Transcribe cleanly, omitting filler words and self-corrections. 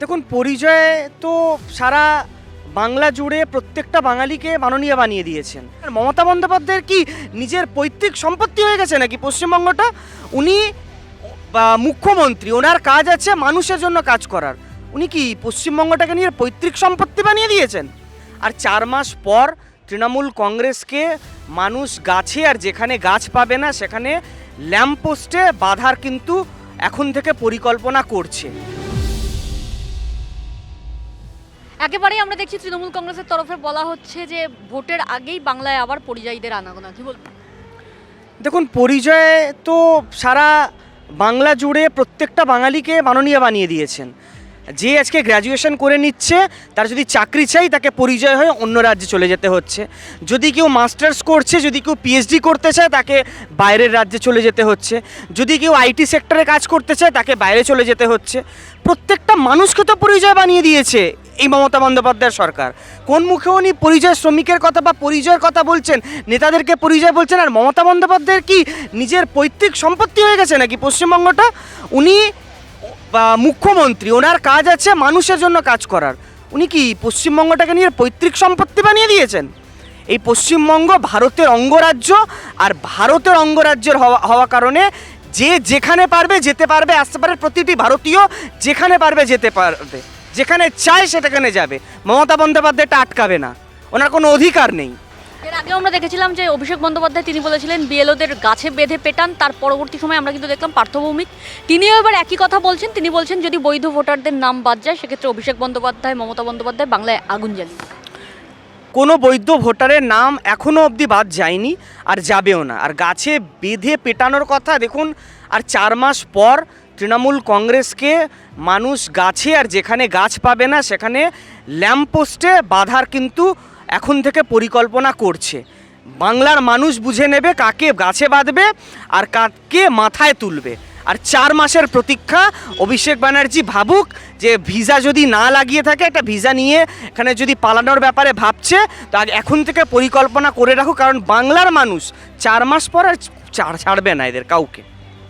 দেখুন, পরিচয় তো সারা বাংলা জুড়ে প্রত্যেকটা বাঙালিকে মাননীয় বানিয়ে দিয়েছেন। আর মমতা বন্দ্যোপাধ্যায়ের কি নিজের পৈতৃক সম্পত্তি হয়ে গেছে নাকি পশ্চিমবঙ্গটা? উনি মুখ্যমন্ত্রী, ওনার কাজ আছে মানুষের জন্য কাজ করার। উনি কি পশ্চিমবঙ্গটাকে নিয়ে পৈতৃক সম্পত্তি বানিয়ে দিয়েছেন? আর 4 মাস পর তৃণমূল কংগ্রেসকে মানুষ গাছে আর যেখানে গাছ পাবে না সেখানে ল্যাম্পপোস্টে বাঁধার কিন্তু এখন থেকে পরিকল্পনা করছে। একেবারেই আমরা দেখছি তৃণমূল কংগ্রেসের তরফে বলা হচ্ছে যে ভোটের আগেই বাংলায় আবার পরিযায়ীদের আনাগোনা, কি বলবেন? দেখুন, পরিচয় তো সারা বাংলা জুড়ে প্রত্যেকটা বাঙালিকে মাননীয় বানিয়ে দিয়েছেন। যে আজকে গ্র্যাজুয়েশন করে নিচ্ছে তার যদি চাকরি চাই তাকে পরিচয় হয়ে অন্য রাজ্যে চলে যেতে হচ্ছে। যদি কেউ মাস্টার্স করছে, যদি কেউ পিএইচডি করতে চায় তাকে বাইরের রাজ্যে চলে যেতে হচ্ছে। যদি কেউ আইটি সেক্টরে কাজ করতে চায় তাকে বাইরে চলে যেতে হচ্ছে। প্রত্যেকটা মানুষকে তো পরিচয় বানিয়ে দিয়েছে এই মমতা বন্দ্যোপাধ্যায়ের সরকার। কোন মুখে উনি পরিযায়ী শ্রমিকের কথা বা পরিচয়ের কথা বলছেন, নেতাদেরকে পরিচয় বলছেন? আর মমতা বন্দ্যোপাধ্যায়ের কি নিজের পৈতৃক সম্পত্তি হয়ে গেছে নাকি পশ্চিমবঙ্গটা? উনি মুখ্যমন্ত্রী, ওনার কাজ আছে মানুষের জন্য কাজ করার। উনি কি পশ্চিমবঙ্গটাকে নিয়ে পৈতৃক সম্পত্তি বানিয়ে দিয়েছেন? এই পশ্চিমবঙ্গ ভারতের অঙ্গরাজ্য, আর ভারতের অঙ্গরাজ্যের হওয়া কারণে যে যেখানে পারবে যেতে পারবে, আসতে পারে প্রতিটি ভারতীয় যেখানে পারবে যেতে পারবে, যেখানে চায় সেখানে যাবে। মমতা বন্দ্যোপাধ্যায়টা আটকাবে না, ওনার কোনো অধিকার নেই। এর আগে আমরা দেখেছিলাম যে অভিষেক বন্দ্যোপাধ্যায় তিনি বলেছিলেন বিএলওদের গাছে বেঁধে পেটান। তার পরবর্তী সময় আমরা কিন্তু দেখলাম পার্থ ভৌমিক তিনিও এবার একই কথা বলছেন। তিনি বলছেন যদি বৈধ ভোটারদের নাম বাদ যায় সেক্ষেত্রে অভিষেক বন্দ্যোপাধ্যায়, মমতা বন্দ্যোপাধ্যায় বাংলায় আগুন জ্বালিয়ে। কোনো বৈধ ভোটারের নাম এখনও অবধি বাদ যায়নি আর যাবেও না। আর গাছে বেঁধে পেটানোর কথা, দেখুন, আর 4 মাস পর তৃণমূল কংগ্রেসকে মানুষ গাছে আর যেখানে গাছ পাবে না সেখানে ল্যাম্পপোস্টে বাঁধার কিন্তু এখন থেকে পরিকল্পনা করছে। বাংলার মানুষ বুঝে নেবে কাকে গাছে বাঁধবে আর কাকে মাথায় তুলবে। আর 4 মাসের প্রতীক্ষা। অভিষেক ব্যানার্জি ভাবুক যে ভিসা যদি না লাগিয়ে থাকে, একটা ভিসা নিয়ে এখানে যদি পালানোর ব্যাপারে ভাবছে, তো এখন থেকে পরিকল্পনা করে রাখুক, কারণ বাংলার মানুষ 4 মাস পর আর ছাড়বে না এদের কাউকে।